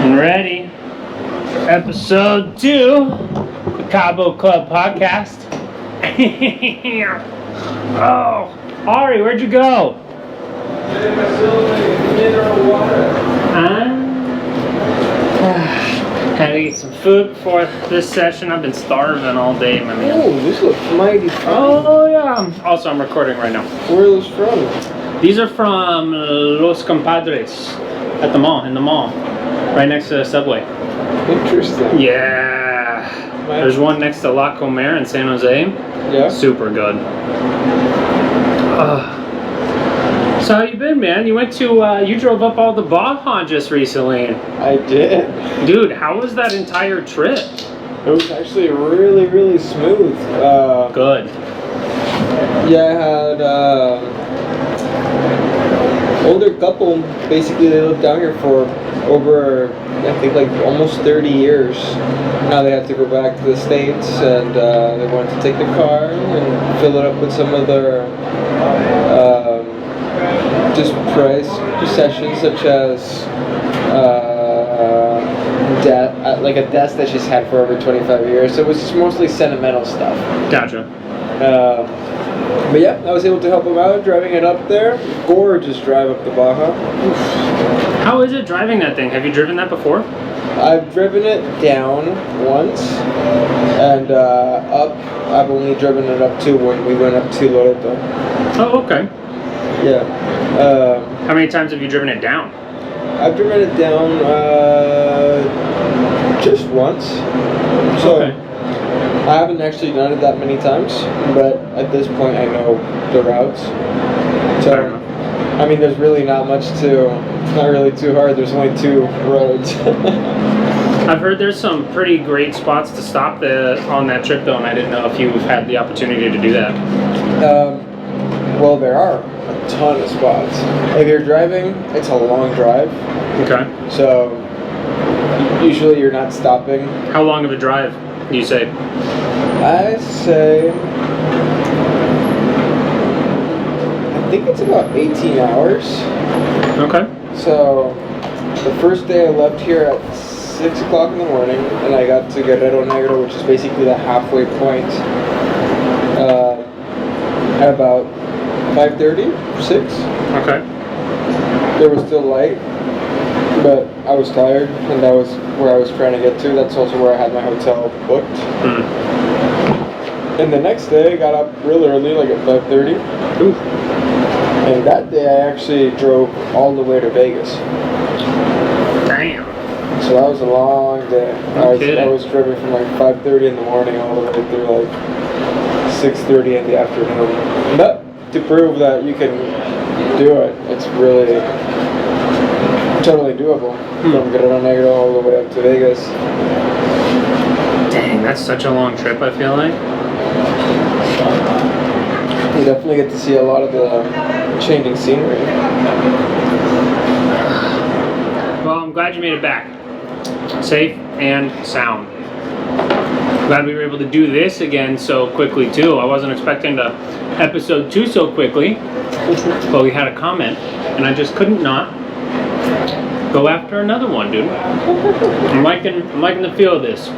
And ready for episode 2 the Cabo Club Podcast. Oh, Ari, where'd you go? Had to eat some food before this session. I've been starving all day, my man. Oh, this looks mighty fun. Oh, yeah. Also, I'm recording right now. Where are those from? These are from Los Compadres at the mall, in the mall, right next to the subway. Interesting. Yeah. There's one next to La Comer in San Jose. Yeah. Super good. So how you been, man? You went to, you drove up all the Baja just recently. I did. Dude, how was that entire trip? It was actually really, really smooth. Good. Yeah, I had older couple. Basically, they lived down here for over, I think, like almost 30 years. Now they have to go back to the States, and they wanted to take the car and fill it up with some of their just prized possessions, such as like a desk that she's had for over 25 years. So it was just mostly sentimental stuff. Gotcha. But yeah, I was able to help them out driving it up there. Gorgeous drive up the Baja. How is it driving that thing? Have you driven that before? I've driven it down once, and up, I've only driven it up to when we went up to Loreto. Oh, okay. Yeah. How many times have you driven it down? I've driven it down just once. So okay. I haven't actually done it that many times, but at this point I know the routes. So, I mean, there's really not much to, it's not really too hard. There's only 2 roads. I've heard there's some pretty great spots to stop on that trip though, and I didn't know if you've had the opportunity to do that. Well, there are a ton of spots. If you're driving, it's a long drive. Okay. So usually you're not stopping. How long of a drive do you say? I say, I think it's about 18 hours. Okay. So the first day I left here at 6 o'clock in the morning, and I got to Guerrero Negro, which is basically the halfway point, at about 5:30, 6. Okay. There was still light, but I was tired, and that was where I was trying to get to. That's also where I had my hotel booked. Mm. And the next day, I got up real early, like at 5:30. Ooh. And that day, I actually drove all the way to Vegas. Damn. So that was a long day. I was driving from like 5:30 in the morning all the way through like 6:30 in the afternoon. But to prove that you can do it, it's really totally doable. From Guerrero Negro all the way up to Vegas. Dang, that's such a long trip, I feel like. You definitely get to see a lot of the changing scenery. Well, I'm glad you made it back. Safe and sound. Glad we were able to do this again so quickly too. I wasn't expecting the episode 2 so quickly, but we had a comment, and I just couldn't not go after another one, dude. I'm liking the feel of this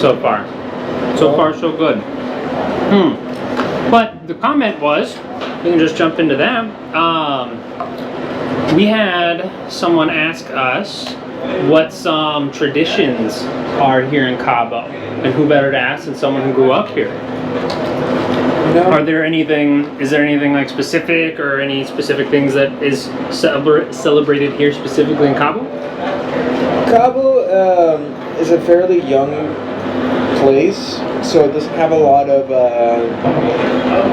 so far. So far, so good. But the comment was, we can just jump into that. We had someone ask us what some traditions are here in Cabo, and who better to ask than someone who grew up here? No. Is there anything like specific, or any specific things that is celebrated here specifically in Cabo? Cabo is a fairly young place, so it doesn't have a lot of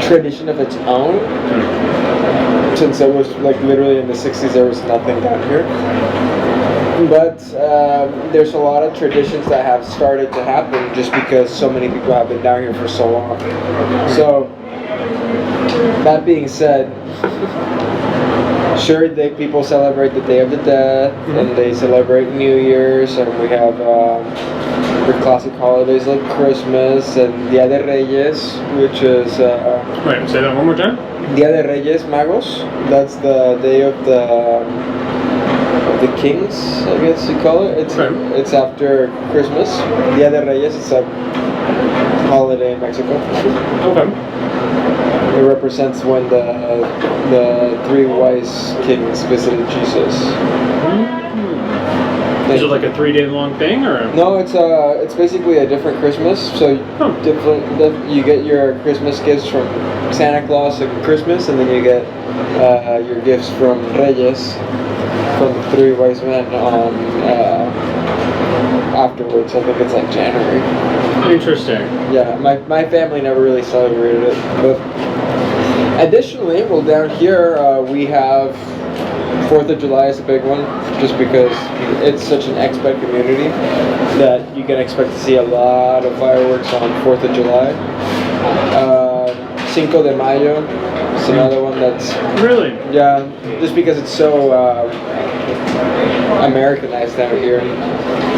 tradition of its own. Since it was like literally in the 60s, there was nothing down here. But there's a lot of traditions that have started to happen just because so many people have been down here for so long. So, that being said, sure, people celebrate the Day of the Dead, and they celebrate New Year's, and we have the classic holidays like Christmas and Dia de Reyes, which is... Wait, say that one more time? Dia de Reyes Magos. That's the day of the the Kings, I guess you call it. It's after Christmas. Dia de Reyes. It's a holiday in Mexico. Okay. It represents when the three wise kings visited Jesus. Is it like a 3-day-long thing, or? No, it's basically a different Christmas. So you get your Christmas gifts from Santa Claus at Christmas, and then you get your gifts from Reyes, from the three wise men afterwards. I think it's like January. Interesting. Yeah, my family never really celebrated it, but additionally, well, down here we have 4th of July is a big one, just because it's such an expat community that you can expect to see a lot of fireworks on 4th of July. Cinco de Mayo is another one that's... Really? Yeah, just because it's so Americanized down here.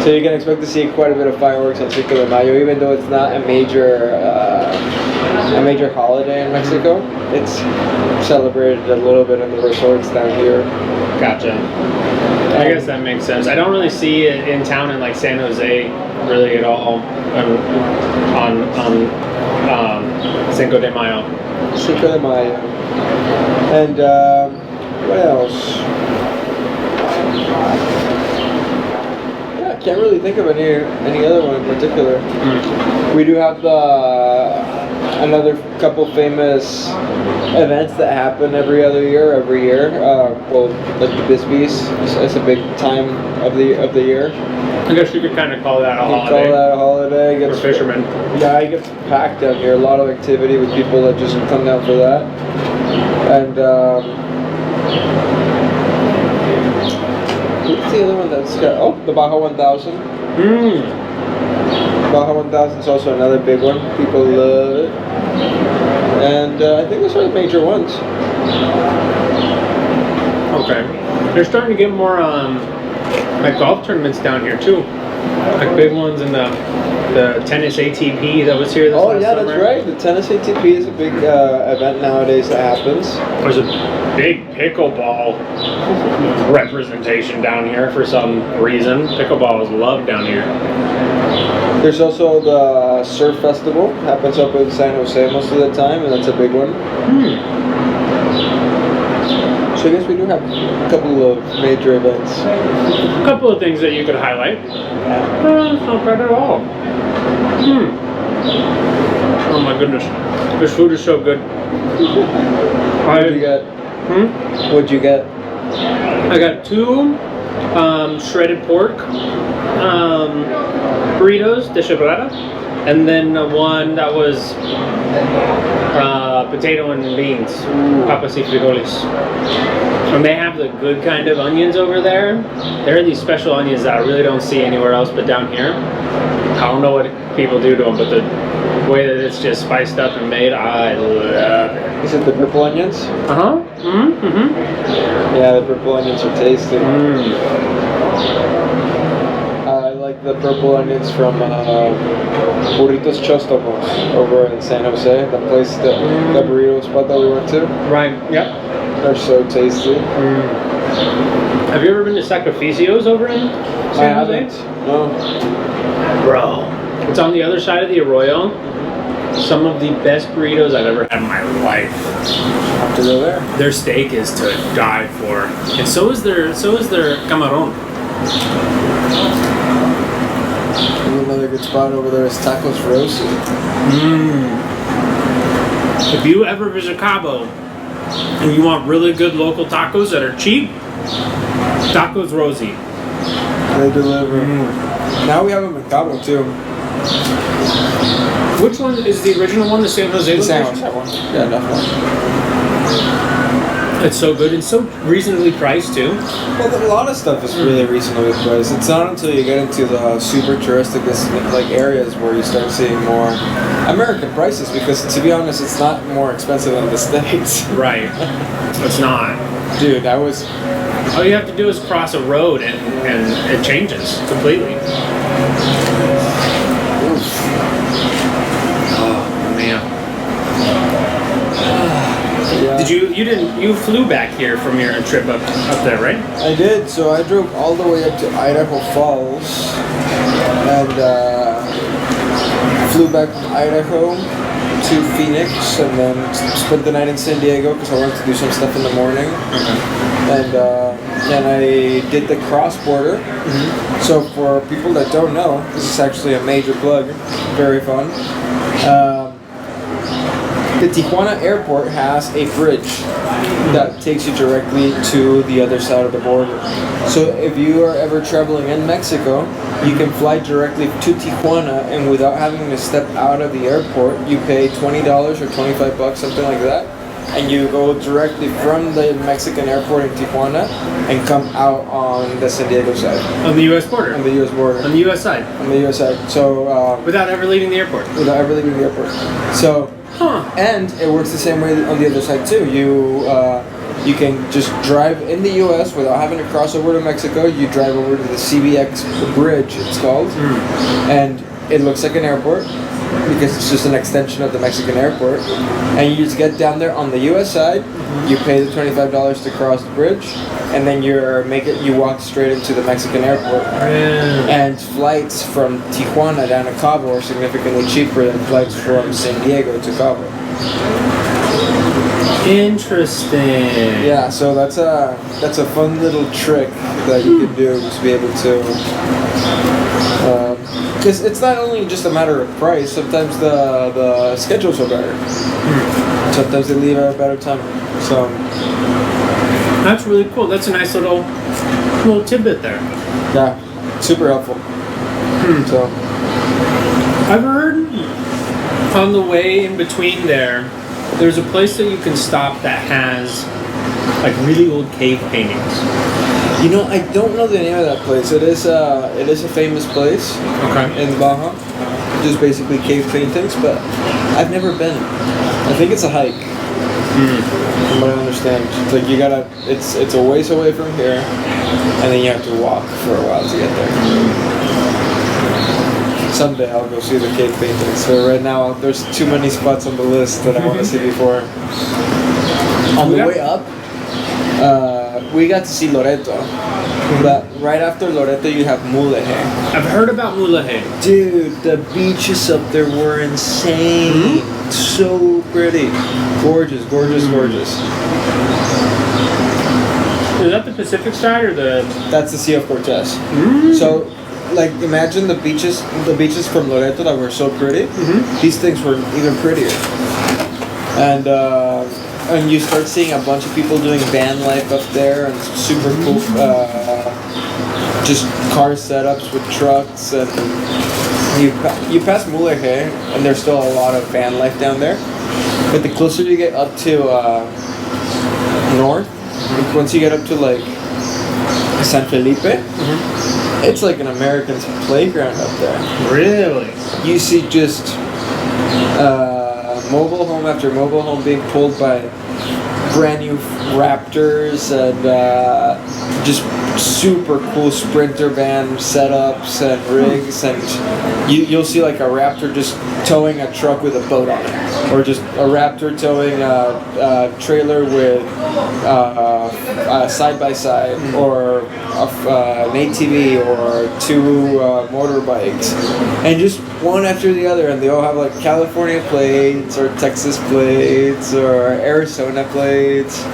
So you can expect to see quite a bit of fireworks on Cinco de Mayo, even though it's not a major holiday in Mexico. It's celebrated a little bit in the resorts down here. Gotcha. I guess that makes sense. I don't really see it in town in like San Jose really at all on Cinco de Mayo. Cinco de Mayo. And what else? Yeah, I can't really think of any other one in particular. We do have another couple famous events that happen every year. Well, like the Bisbees, it's a big time of the year. I guess you could kind of call that a holiday. Call that a holiday. For fishermen. Yeah, it gets packed down here. A lot of activity with people that just come down for that. And what's the other one that's got? Oh, the Baja 1000. Baja 1000 is also another big one. People love it. And I think those are the major ones. Okay. They're starting to get more like golf tournaments down here too. Like big ones in the tennis ATP that was here this last yeah, summer. that's right. The tennis ATP is a big event nowadays that happens. There's a big pickleball representation down here for some reason. Pickleball is loved down here. There's also the surf festival. Happens up in San Jose most of the time, and that's a big one. So I guess we do have a couple of major events. A couple of things that you could highlight. It's not bad at all. Oh my goodness. This food is so good. What'd you get? What'd you get? I got 2 shredded pork burritos de chebrada, and then one that was potato and beans, papas y frijoles. And they have the good kind of onions over there. There are these special onions that I really don't see anywhere else but down here. I don't know what people do to them, but the way that it's just spiced up and made, I love it. Is it the purple onions? Yeah, the purple onions are tasty. I like the purple onions from Burritos Chostamos over in San Jose, the place, the burrito spot that we went to. Right, yep. They're so tasty. Have you ever been to Sacrificios over in San Jose? No. Bro, it's on the other side of the arroyo. Some of the best burritos I've ever had in my life. Have to go there. Their steak is to die for, and so is their camarón. Another good spot over there is Tacos Rosie. If you ever visit Cabo and you want really good local tacos that are cheap, Tacos Rosie. They deliver. Now we have them in Cabo too. Which one is the original one? The San Jose location? San Jose one. Yeah, definitely. It's so good and so reasonably priced too. Well, a lot of stuff is really reasonably priced. It's not until you get into the super touristic like areas where you start seeing more American prices. Because to be honest, it's not more expensive than the States. Right. It's not. Dude, that was. All you have to do is cross a road and it changes completely. Oh man. yeah. You flew back here from your trip up there, right? I did. So I drove all the way up to Idaho Falls and flew back from Idaho to Phoenix and then spent the night in San Diego because I wanted to do some stuff in the morning. And I did the cross-border. So for people that don't know, this is actually a major plug. Very fun. The Tijuana airport has a bridge that takes you directly to the other side of the border. So if you are ever traveling in Mexico, you can fly directly to Tijuana, and without having to step out of the airport, you pay $20 or $25, something like that, and you go directly from the Mexican airport in Tijuana and come out on the San Diego side. On the U.S. border? On the U.S. border. On the U.S. side? On the U.S. side. So without ever leaving the airport? Without ever leaving the airport. So, and it works the same way on the other side too. You can just drive in the U.S. without having to cross over to Mexico. You drive over to the CBX bridge, it's called, and it looks like an airport because it's just an extension of the Mexican airport. And you just get down there on the U.S. side. You pay the $25 to cross the bridge, and then you walk straight into the Mexican airport. And flights from Tijuana down to Cabo are significantly cheaper than flights from San Diego to Cabo. Interesting. Yeah, so that's a fun little trick that you can do to be able to. Because it's not only just a matter of price. Sometimes the schedules are better. Sometimes they leave at a better time. So that's really cool. That's a nice little tidbit there. Yeah, super helpful. So I've heard on the way in between there's a place that you can stop that has like really old cave paintings. You know, I don't know the name of that place. It is a famous place. In Baja. Just basically cave paintings, but I've never been. I think it's a hike. From what I understand, it's like it's a ways away from here, and then you have to walk for a while to get there. Someday I'll go see the cave paintings. So right now, there's too many spots on the list that I want to see before. On the way up, we got to see Loreto. But right after Loreto, you have Mulegé. I've heard about Mulegé. Dude, the beaches up there were insane. So pretty. Gorgeous, gorgeous, gorgeous. Is that the Pacific side or the... That's the Sea of Cortez. So, like, imagine the beaches from Loreto that were so pretty. These things were even prettier. And you start seeing a bunch of people doing van life up there and super cool, just car setups with trucks, and you pass Mulegé and there's still a lot of van life down there. But the closer you get up to north, once you get up to like San Felipe, it's like an American's playground up there. Really? You see just mobile home after mobile home being pulled by brand new Raptors and just super cool Sprinter van setups and rigs, and you'll see like a Raptor just towing a truck with a boat on it, or just a Raptor towing a trailer with side by side, or an ATV, or two motorbikes, and just one after the other, and they all have like California plates or Texas plates or Arizona plates.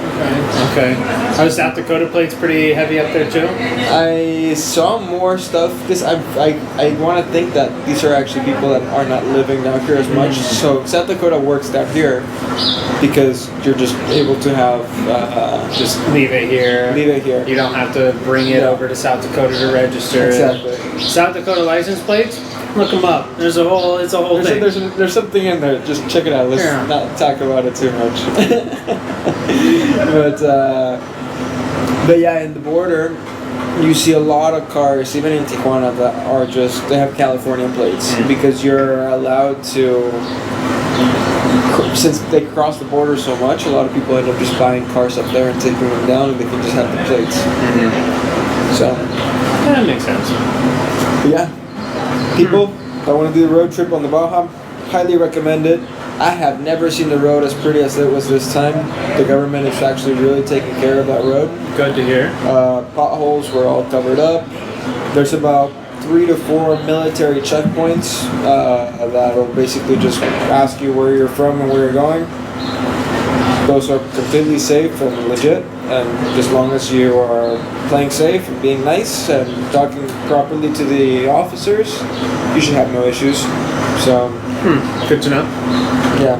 Okay. Are the South Dakota plates pretty heavy up there too? I saw more stuff because I want to think that these are actually people that are not living down here as much. So South Dakota works down here because you're just able to have just leave it here. You don't have to bring it over to South Dakota to register. Exactly. South Dakota license plates. Look them up. It's a whole thing. There's something in there. Just check it out. Let's not talk about it too much. But yeah, in the border, you see a lot of cars, even in Tijuana, that are they have California plates because you're allowed to. Since they cross the border so much, a lot of people end up just buying cars up there and taking them down, and they can just have the plates. So that makes sense. But yeah. People that want to do the road trip on the Baja, highly recommend it. I have never seen the road as pretty as it was this time. The government is actually really taking care of that road. Good to hear. Potholes were all covered up. There's about 3 to 4 military checkpoints that will basically just ask you where you're from and where you're going. Those are completely safe and legit, and as long as you are playing safe and being nice and talking properly to the officers, you should have no issues. So, good to know. Yeah,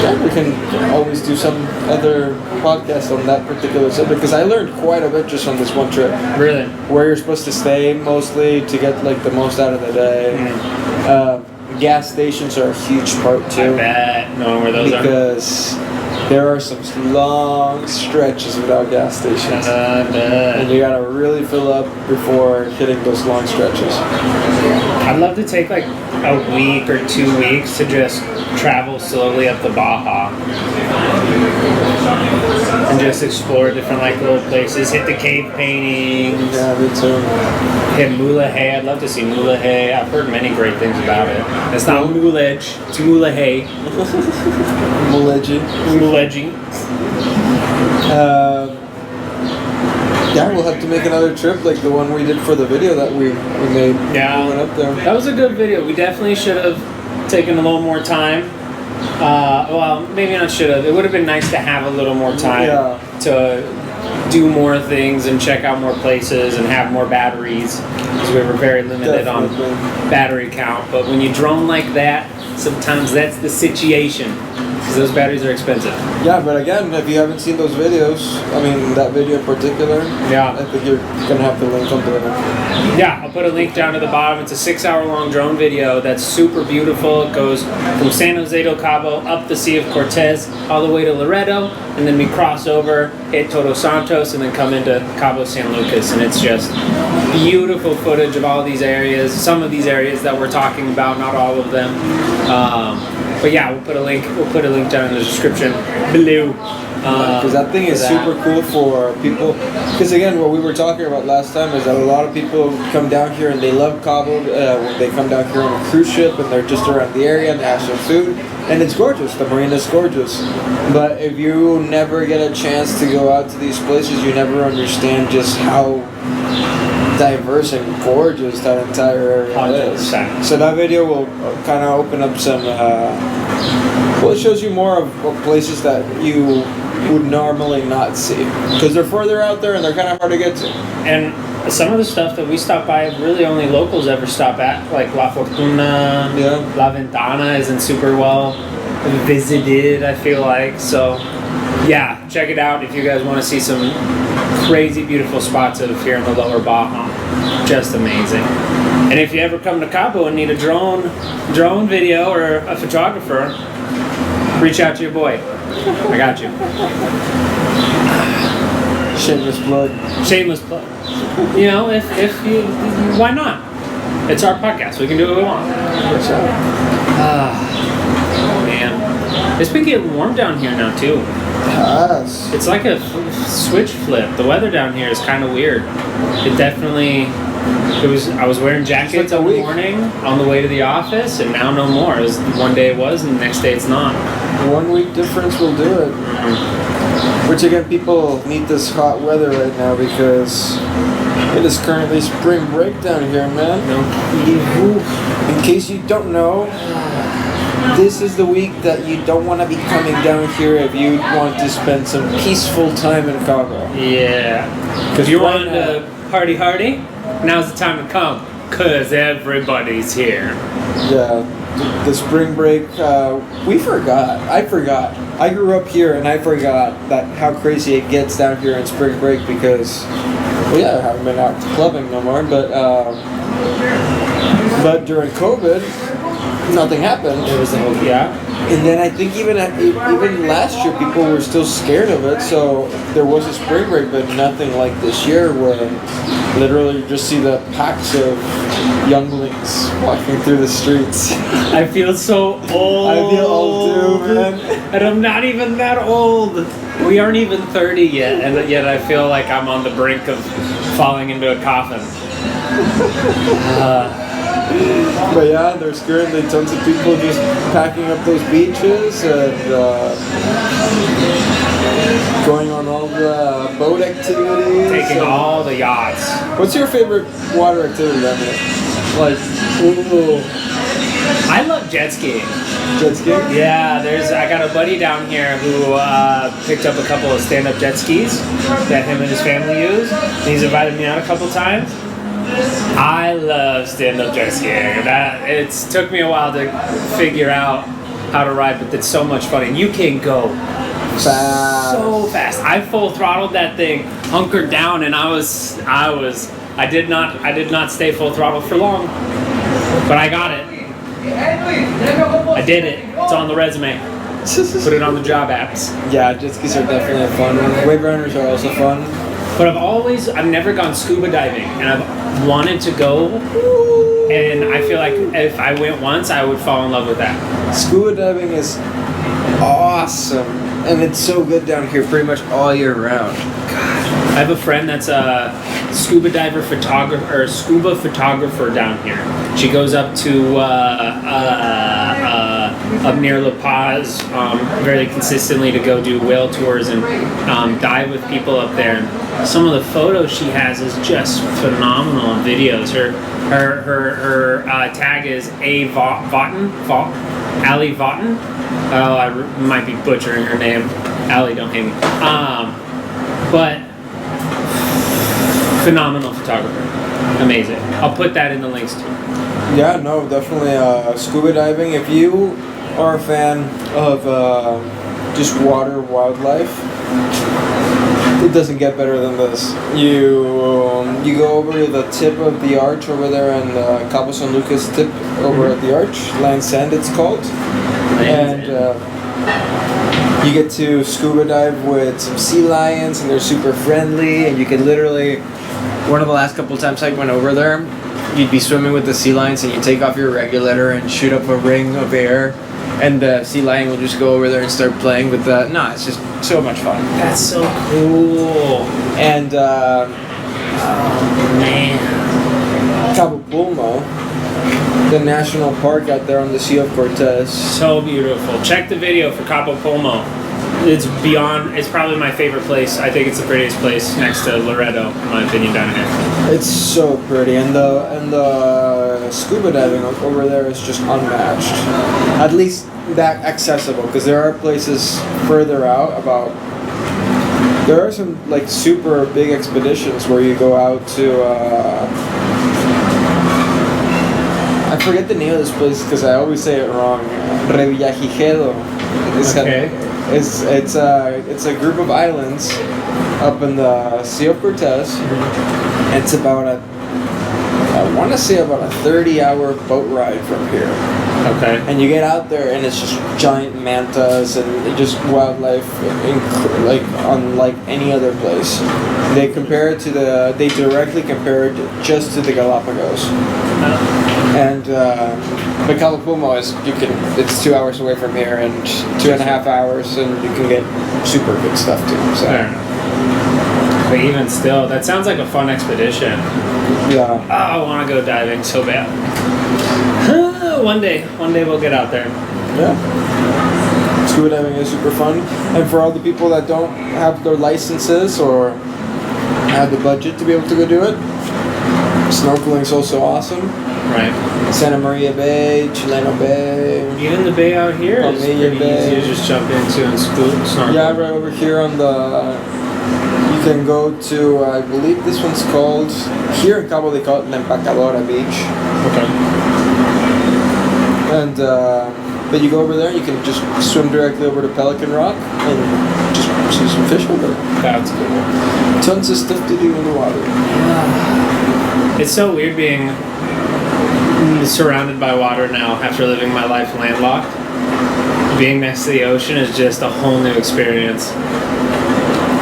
and we can always do some other podcast on that particular subject because I learned quite a bit just on this one trip. Really? Where you're supposed to stay mostly to get like the most out of the day. Gas stations are a huge part too. I bet. Knowing where those because there are some long stretches without gas stations. And you gotta really fill up before hitting those long stretches. I'd love to take like a week or 2 weeks to just travel slowly up the Baja and just explore different like little places, hit the cave paintings. Yeah, me too. Hit Mulahey. I'd love to see Mulahey. I've heard many great things about it. It's not Mulej, it's Mulahey. Muleji. Yeah, we'll have to make another trip like the one we did for the video that we made. Yeah, we went up there. That was a good video. We definitely should have taken a little more time. Well, maybe not should have. It would have been nice to have a little more time to do more things and check out more places and have more batteries because we were very limited on battery count. But when you drone like that, sometimes that's the situation because those batteries are expensive. Yeah, but again, if you haven't seen those videos, I mean that video in particular, I think you're gonna have to link something. Yeah, I'll put a link down to the bottom. It's a 6-hour-long drone video that's super beautiful. It goes from San Jose del Cabo up the Sea of Cortez all the way to Loreto, and then we cross over, hit Todos Santos, and then come into Cabo San Lucas, and it's just beautiful footage of all these areas. Some of these areas that we're talking about, not all of them. But yeah, we'll put a link down in the description below. Because that thing is super cool for people. Because again, what we were talking about last time is that a lot of people come down here and they love Cabo when they come down here on a cruise ship and they're just around the area and they have some food. And it's gorgeous. The marina's gorgeous. But if you never get a chance to go out to these places, you never understand just how diverse and gorgeous that entire area is. So that video will kind of open up some. Well, it shows you more of places that you would normally not see because they're further out there and they're kind of hard to get to. And some of the stuff that we stop by, really only locals ever stop at, like La Fortuna, La Ventana isn't super well visited, I feel like. So, yeah, check it out if you guys want to see some crazy beautiful spots out of here in the lower Baja. Just amazing. And if you ever come to Cabo and need a drone video or a photographer, reach out to your boy. I got you. Shameless plug. Shameless plug. You know, if you, why not? It's our podcast. We can do what we want. Man. It's been getting warm down here now, too. Yes. It's like a switch flip. The weather down here is kind of weird. It definitely... I was wearing jackets in the morning on the way to the office, and now no more. One day it was, and the next day it's not. 1 week difference will do it. Which again, people need this hot weather right now because it is currently spring break down here, man. In case you don't know, this is the week that you don't want to be coming down here if you want to spend some peaceful time in Cabo. Yeah. Because you want to party hardy? Now's the time to come, because everybody's here. Yeah, the spring break, we forgot. I forgot. I grew up here and I forgot that how crazy it gets down here in spring break because, well, yeah, I haven't been out clubbing no more, but during COVID, nothing happened. It was And then I think even last year people were still scared of it, so there was a spring break, but nothing like this year where literally you just see the packs of younglings walking through the streets. I feel so old. I feel old too, man. And I'm not even that old. We aren't even 30 yet, and yet I feel like I'm on the brink of falling into a coffin. But yeah, there's currently tons of people just packing up those beaches and going on all the boat activities. Taking all the yachts. What's your favorite water activity down here? Like, ooh, I love jet skiing. jet skiing? Yeah, I got a buddy down here who picked up a couple of stand-up jet skis that him and his family use. And he's invited me out a couple times. I love stand-up jet skiing. It took me a while to figure out how to ride, but it's so much fun. And you can go Fast. so fast. I full throttled that thing, hunkered down, and I did not stay full throttle for long, but I got it. I did it. It's on the resume. Put it on the job apps. Yeah, jet skis are definitely fun. Wave runners are also fun. But I've never gone scuba diving, and I've wanted to go, and I feel like if I went once, I would fall in love with that. Scuba diving is awesome, and it's so good down here pretty much all year round. I have a friend that's a scuba photographer down here. She goes up to up near La Paz very consistently to go do whale tours and dive with people up there. And some of the photos she has is just phenomenal videos. Her tag is Ali Vaughton. Oh, I might be butchering her name. Ali, don't hate me. But phenomenal photographer. Amazing. I'll put that in the links too. Yeah, no, definitely scuba diving. If you are a fan of just water wildlife, it doesn't get better than this. You go over to the tip of the arch over there in Cabo San Lucas tip over at the arch, Land Sand it's called. And you get to scuba dive with some sea lions, and they're super friendly, and you can literally, one of the last couple times I went over there, you'd be swimming with the sea lions and you take off your regulator and shoot up a ring of air, and the sea lion will just go over there and start playing with the, it's just so much fun. That's so cool. And Oh man. Cabo Pulmo, the national park out there on the Sea of Cortez. So beautiful. Check the video for Cabo Pulmo. It's probably my favorite place. I think it's the prettiest place next to Loreto, in my opinion, down here. It's so pretty, and the scuba diving over there is just unmatched. At least that accessible, because there are places further out there are some like super big expeditions where you go out to I forget the name of this place because I always say it wrong. Revillagigedo. Okay. It's a group of islands up in the Sea of Cortez. It's about a 30-hour boat ride from here. Okay. And you get out there and it's just giant mantas and just wildlife like unlike any other place. They directly compare it just to the Galapagos. And but Cabo Pulmo it's 2 hours away from here and 2.5 hours, and you can get super good stuff too. So. Fair enough. But even still, that sounds like a fun expedition. Yeah. Oh, I want to go diving so bad. One day we'll get out there. Yeah. Scuba diving is super fun, and for all the people that don't have their licenses or have the budget to be able to go do it, snorkeling's also awesome. Right. Santa Maria Bay, Chileno Bay. Even the bay out here is Palmilla pretty Bay. easy to just jump into and snorkel. Yeah, right over here on the. You can go to, I believe this one's called. Here in Cabo they call it La Empacadora Beach. Okay. And but you go over there, you can just swim directly over to Pelican Rock and just see some fish over there. That's cool. Tons of stuff to do in the water. It's so weird being surrounded by water now after living my life landlocked. Being next to the ocean is just a whole new experience.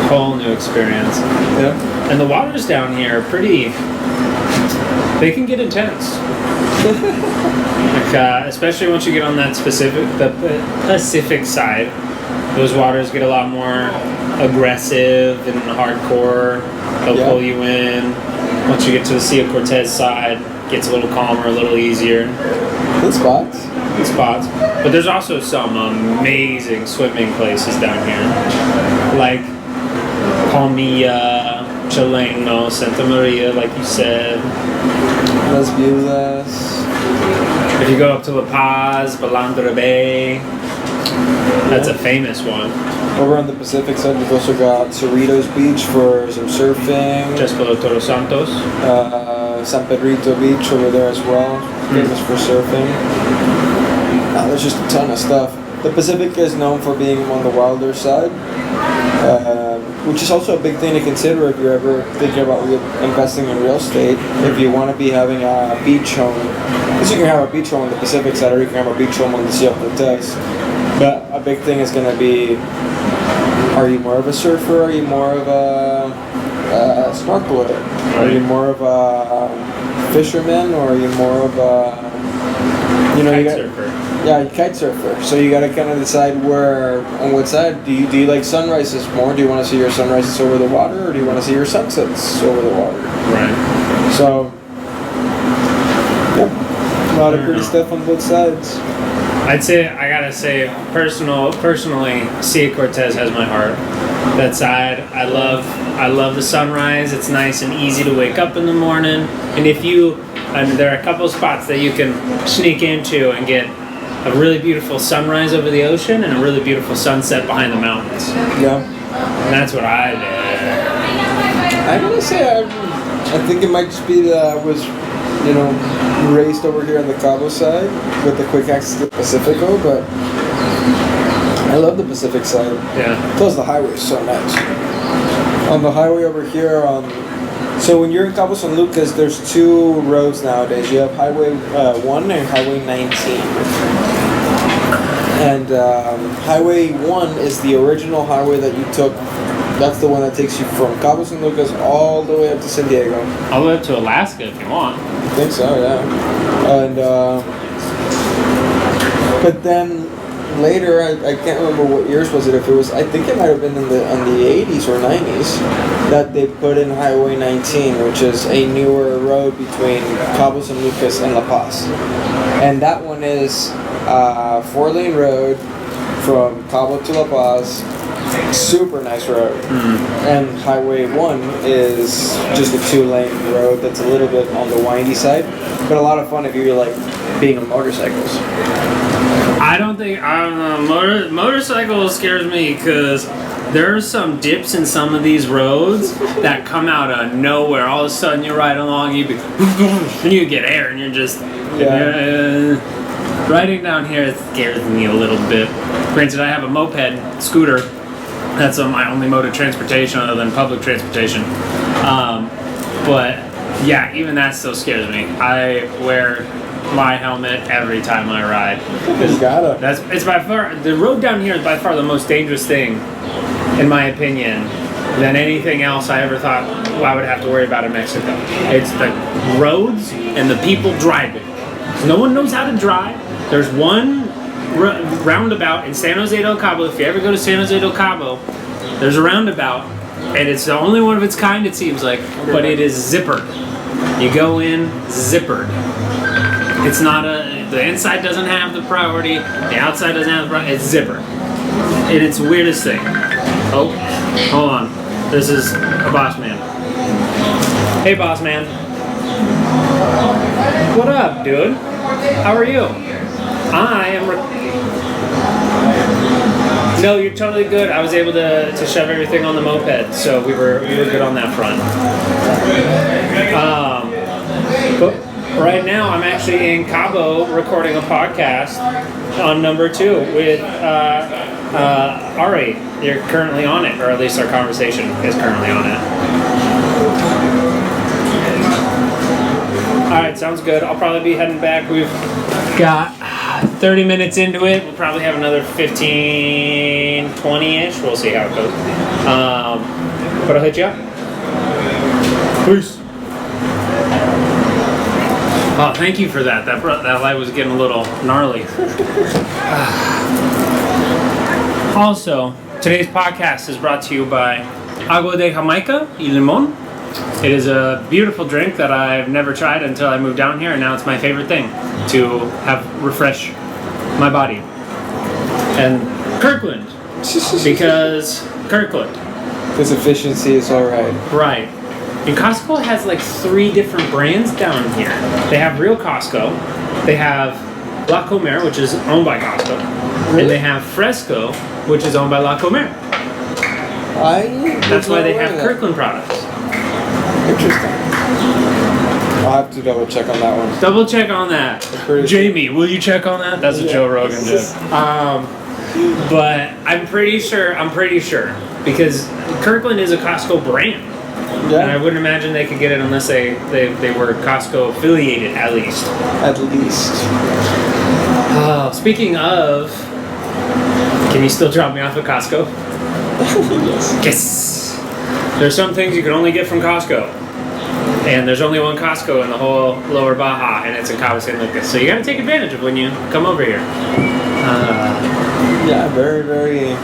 Yeah. And the waters down here are they can get intense. Like, especially once you get on the Pacific side, those waters get a lot more aggressive and hardcore. They'll pull you in. Once you get to the Sea of Cortez side, gets a little calmer, a little easier. Good spots. Good spots. But there's also some amazing swimming places down here. Like Palmilla, Chileno, Santa Maria, like you said. Las Viudas. If you go up to La Paz, Balandra Bay, that's a famous one. Over on the Pacific side, we've also got Cerritos Beach for some surfing. Just below Todos Santos. San Pedrito Beach over there as well, famous for surfing. There's just a ton of stuff. The Pacific is known for being on the wilder side, which is also a big thing to consider if you're ever thinking about investing in real estate. If you want to be having a beach home, because you can have a beach home on the Pacific side, or you can have a beach home on the Sea of Cortez. But a big thing is going to be, are you more of a surfer? Are you more of a snorkeler? Are you more of a fisherman? Or are you more of a, Kite surfer. Yeah, kite surfer. So you got to kind of decide on what side. Do you like sunrises more? Do you want to see your sunrises over the water, or do you want to see your sunsets over the water? Right. So, yeah, a lot of pretty stuff on both sides. I gotta say, personally, Sea Cortez has my heart. That side, I love the sunrise. It's nice and easy to wake up in the morning. And there are a couple of spots that you can sneak into and get a really beautiful sunrise over the ocean and a really beautiful sunset behind the mountains. Yeah. And that's what I did. I'm gonna say I think it might just be that I was, raised over here on the Cabo side with the quick access to the Pacifico, but I love the Pacific side. Yeah. Plus the highway is so nice. On the highway over here, so when you're in Cabo San Lucas, there's two roads nowadays. You have Highway 1 and Highway 19. And Highway 1 is the original highway that you took. That's the one that takes you from Cabo San Lucas all the way up to San Diego. All the way up to Alaska if you want. I think so, yeah. And but then later, I can't remember what years was it. I think it might have been in the 80s or 90s that they put in Highway 19, which is a newer road between Cabo San Lucas and La Paz. And that one is a 4-lane road from Cabo to La Paz. Super nice road. And Highway 1 is just a 2-lane road that's a little bit on the windy side, but a lot of fun if you're like being on motorcycles. I don't know. Motorcycle scares me because there are some dips in some of these roads that come out of nowhere. All of a sudden you're riding along, and you get air, and you're just riding down here. It scares me a little bit. Granted, I have a moped scooter. That's my only mode of transportation other than public transportation. But yeah, even that still scares me. I wear my helmet every time I ride. You gotta. It's by far, the road down here is by far the most dangerous thing, in my opinion, than anything else I ever thought I would have to worry about in Mexico. It's the roads and the people driving. No one knows how to drive. There's one roundabout in San Jose del Cabo. If you ever go to San Jose del Cabo, there's a roundabout, and it's the only one of its kind, it seems like, but it is zippered. You go in zippered. It's not the inside doesn't have the priority, the outside doesn't have the priority, it's zippered. And it's the weirdest thing. Oh, hold on. This is a boss man. Hey, boss man. What up, dude? How are you? I am... No, you're totally good. I was able to shove everything on the moped, so we were good on that front. But right now, I'm actually in Cabo recording a podcast on number 2 with Ari. You're currently on it, or at least our conversation is currently on it. Alright, sounds good. I'll probably be heading back. We've got 30 minutes into it. We'll probably have another 15, 20-ish. We'll see how it goes. But I'll hit you up. Peace. Oh, thank you for that. That light was getting a little gnarly. Also, today's podcast is brought to you by Agua de Jamaica y Limón. It is a beautiful drink that I've never tried until I moved down here, and now it's my favorite thing to have refresh my body. And Kirkland, because Kirkland. Because efficiency is alright. Right. And Costco has like 3 different brands down here. They have Real Costco, they have La Comer, which is owned by Costco, Really? and they have Fresco, which is owned by La Comer. That's why they have Kirkland products. Interesting. I'll have to double check on that one. Double check on that. Jamie, will you check on that? That's a Joe Rogan joke. But I'm pretty sure, because Kirkland is a Costco brand. Yeah. And I wouldn't imagine they could get it unless they were Costco affiliated, at least. At least. Speaking of, can you still drop me off at Costco? Yes. Yes! There's some things you can only get from Costco. And there's only one Costco in the whole lower Baja, and it's in Cabo San Lucas. So you gotta take advantage of when you come over here. Yeah, very, very.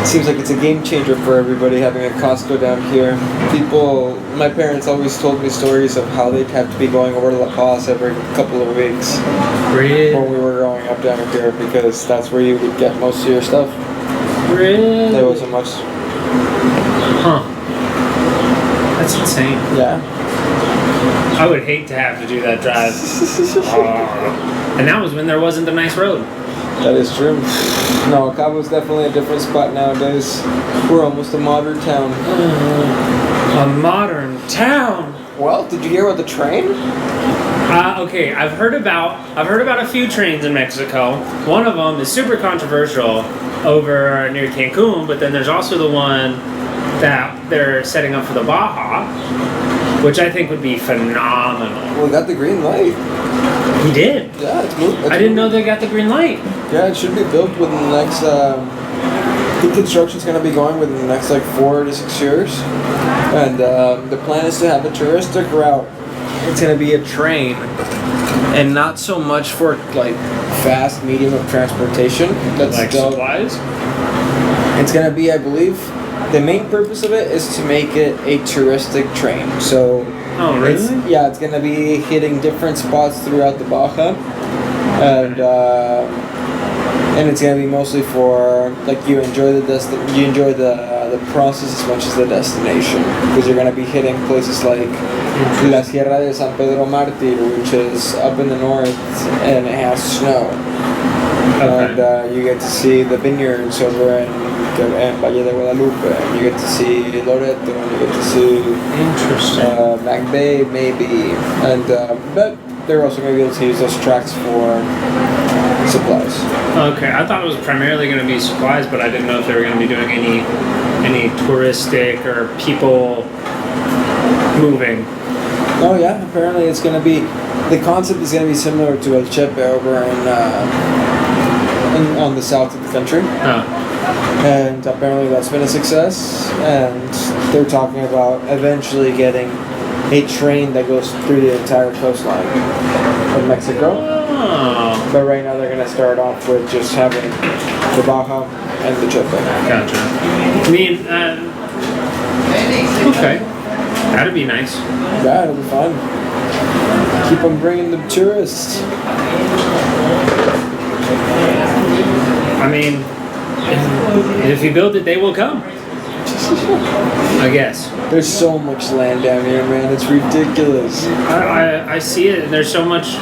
It seems like it's a game changer for everybody having a Costco down here. My parents always told me stories of how they'd have to be going over to La Paz every couple of weeks. Really? When we were growing up down here, because that's where you would get most of your stuff. Really? There wasn't much. Huh. That's insane. Yeah. I would hate to have to do that drive. And that was when there wasn't a nice road. That is true. No, Cabo's definitely a different spot nowadays. We're almost a modern town. A modern town. Well, did you hear about the train? Okay, I've heard about a few trains in Mexico. One of them is super controversial over near Cancun, but then there's also the one that they're setting up for the Baja, which I think would be phenomenal. Well, we got the green light. He did? Yeah, it's moved. I didn't know they got the green light. Yeah, it should be built within the next, the construction's going to be going within the next like 4 to 6 years. And the plan is to have a touristic route. It's going to be a train. And not so much for like fast medium of transportation. That's Like still, supplies? It's going to be, I believe, the main purpose of it is to make it a touristic train. So Oh, really? It's going to be hitting different spots throughout the Baja. And it's going to be mostly for like you enjoy the process as much as the destination, because you're going to be hitting places like La Sierra de San Pedro Martir, which is up in the north and it has snow. Okay. And you get to see the vineyards over in Valle de Guadalupe, and you get to see Loreto, and you get to see Interesting. Back Bay maybe, and but they're also going to be able to use those tracks for supplies. Okay, I thought it was primarily going to be supplies, but I didn't know if they were going to be doing any touristic or people moving. Oh yeah, apparently it's going to be, the concept is going to be similar to El Chepe over on the south of the country. Oh. And apparently that's been a success, and they're talking about eventually getting a train that goes through the entire coastline of Mexico. Oh. But right now they're going to start off with just having the Baja and the Chepe. Gotcha. I mean, okay. That'd be nice. Yeah, it'll be fun. Keep on bringing the tourists. I mean, if you build it, they will come. I guess. There's so much land down here, man. It's ridiculous. I see it, and there's so much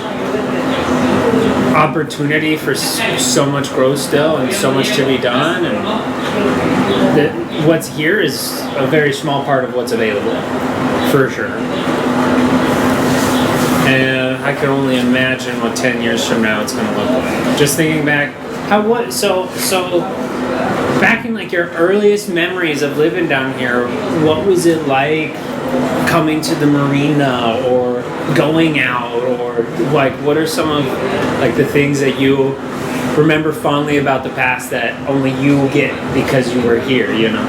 opportunity for so much growth still, and so much to be done. And what's here is a very small part of what's available, for sure. And I can only imagine what 10 years from now it's going to look like. Just thinking back, so back in like your earliest memories of living down here, what was it like coming to the marina or going out, or like what are some of like the things that you remember fondly about the past that only you get because you were here, you know?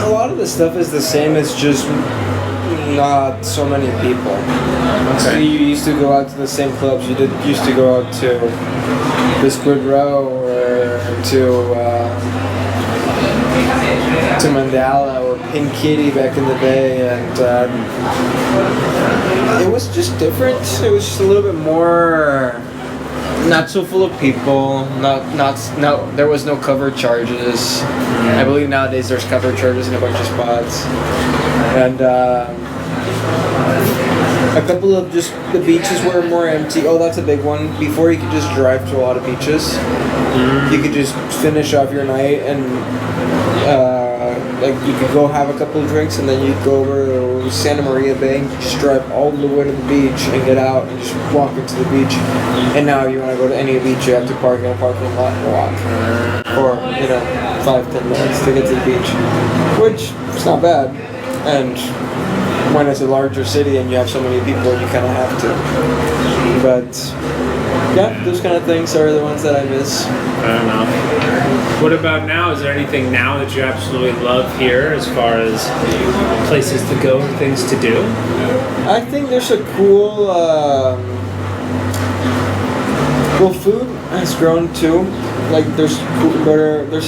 A lot of the stuff is the same, it's just not so many people. Okay. So you used to go out to the same clubs. You used to go out to the Squid Row or to to Mandala or Pink Kitty back in the day, and it was just different. It was just a little bit more, not so full of people. No, there was no cover charges. I believe nowadays there's cover charges in a bunch of spots, and a couple of just the beaches were more empty. Oh, that's a big one. Before you could just drive to a lot of beaches. You could just finish off your night and like you could go have a couple of drinks and then you'd go over to Santa Maria Bay and just drive all the way to the beach and get out and just walk into the beach. And now you want to go to any beach, you have to park in a parking lot and walk for 5-10 minutes to get to the beach, which is not bad. And when it's a larger city and you have so many people, you kind of have to. But yeah, those kind of things are the ones that I miss. I don't know. What about now? Is there anything now that you absolutely love here as far as places to go and things to do? I think there's a cool food has grown too. Like there's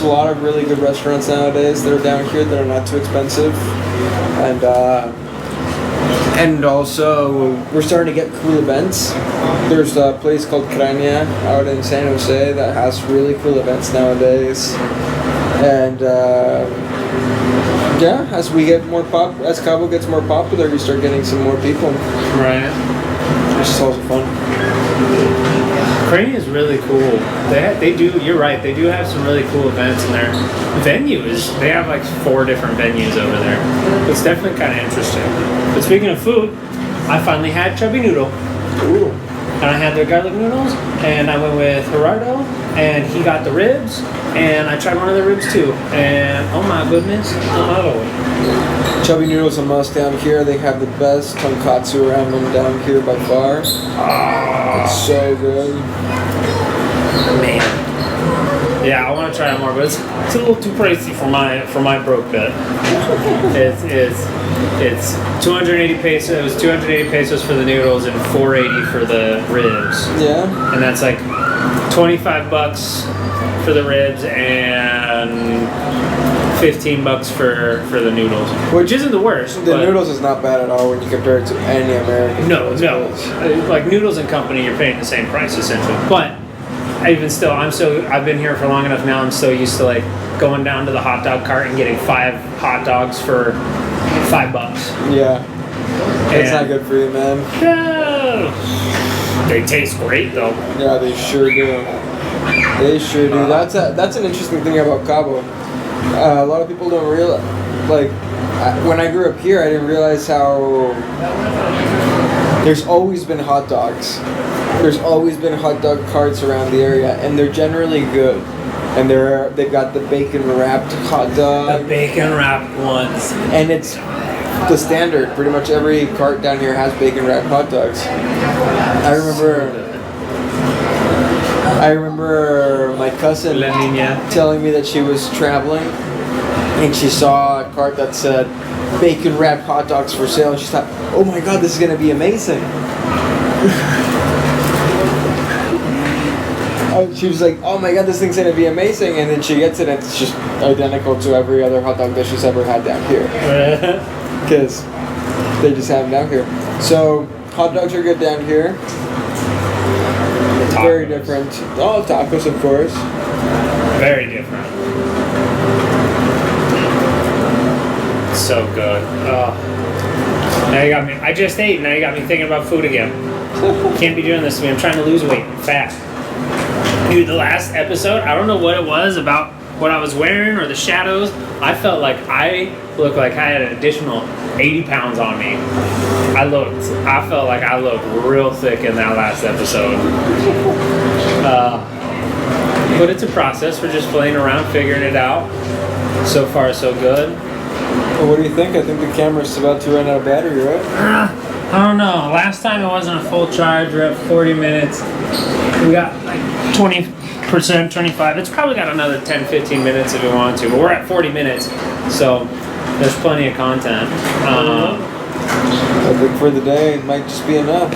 a lot of really good restaurants nowadays that are down here that are not too expensive, and also we're starting to get cool events. There's a place called Crania out in San Jose that has really cool events nowadays, and as we get more as Cabo gets more popular, we start getting some more people. Right. Which is also fun. Crania is really cool. They do. You're right. They do have some really cool events in there. Venues. They have like 4 different venues over there. It's definitely kind of interesting. But speaking of food, I finally had Chubby Noodle. Ooh. And I had their garlic noodles, and I went with Gerardo, and he got the ribs, and I tried one of the ribs too. And oh my goodness, I'm out of it. Chubby Noodle's a must down here. They have the best tonkatsu ramen down here by far. It's so good. Man. Yeah, I want to try it more, but it's a little too pricey for my broke bit. It's 280 pesos. It was 280 pesos for the noodles and 480 for the ribs. Yeah. And that's like $25 for the ribs and $15 for the noodles, which isn't the worst. The noodles is not bad at all when you compare it to any American. No. Like Noodles and Company, you're paying the same price essentially. But even still, I've been here for long enough now. I'm so used to like going down to the hot dog cart and getting 5 hot dogs for $5. Yeah. It's not good for you, man. No. They taste great though. Yeah, they sure do. They sure do. That's an interesting thing about Cabo. A lot of people don't realize, like, when I grew up here, I didn't realize how there's always been hot dogs. There's always been hot dog carts around the area, and they're generally good. And they've got the bacon wrapped hot dog. The bacon wrapped ones. And it's the standard. Pretty much every cart down here has bacon wrapped hot dogs. I remember my cousin telling me that she was traveling and she saw a cart that said bacon wrapped hot dogs for sale, and she thought, oh my god, this is gonna be amazing. She was like, oh my god, this thing's gonna be amazing, and then she gets it and it's just identical to every other hot dog that she's ever had down here. Because they just have them down here. So hot dogs are good down here. Very different. Oh, tacos, of course. Very different. So good. Oh. Now you got me. I just ate. Now you got me thinking about food again. Can't be doing this to me. I'm trying to lose weight. I'm fat. Dude, the last episode, I don't know what it was about what I was wearing or the shadows. I felt like I looked like I had an additional 80 pounds on me. I felt like I looked real thick in that last episode. But it's a process. We're just playing around, figuring it out. So far, so good. Well, what do you think? I think the camera's about to run out of battery, right? I don't know. Last time it wasn't a full charge. We're at 40 minutes. We got like 20%, 25. It's probably got another 10, 15 minutes if we want to. But we're at 40 minutes. So there's plenty of content. I think for the day, it might just be enough.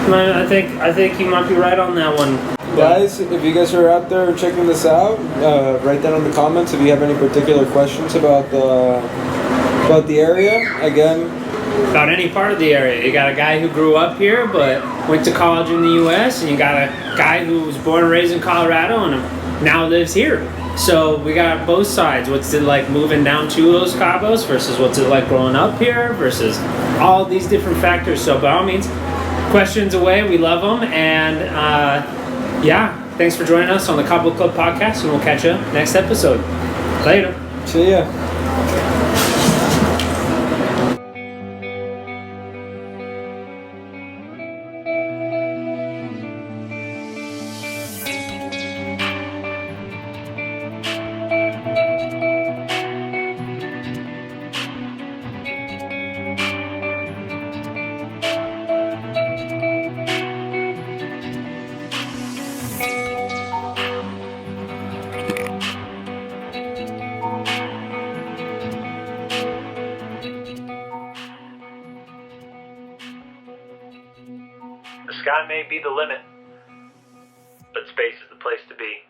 I think you might be right on that one. Guys, if you guys are out there checking this out, write down in the comments if you have any particular questions about the area. Again, about any part of the area. You got a guy who grew up here but went to college in the U.S., and you got a guy who was born and raised in Colorado and now lives here. So we got both sides. What's it like moving down to Los Cabos versus what's it like growing up here versus all these different factors. So by all means, questions away. We love them. And thanks for joining us on the Cabo Club Podcast, and we'll catch you next episode. Later. See ya. The sky may be the limit, but space is the place to be.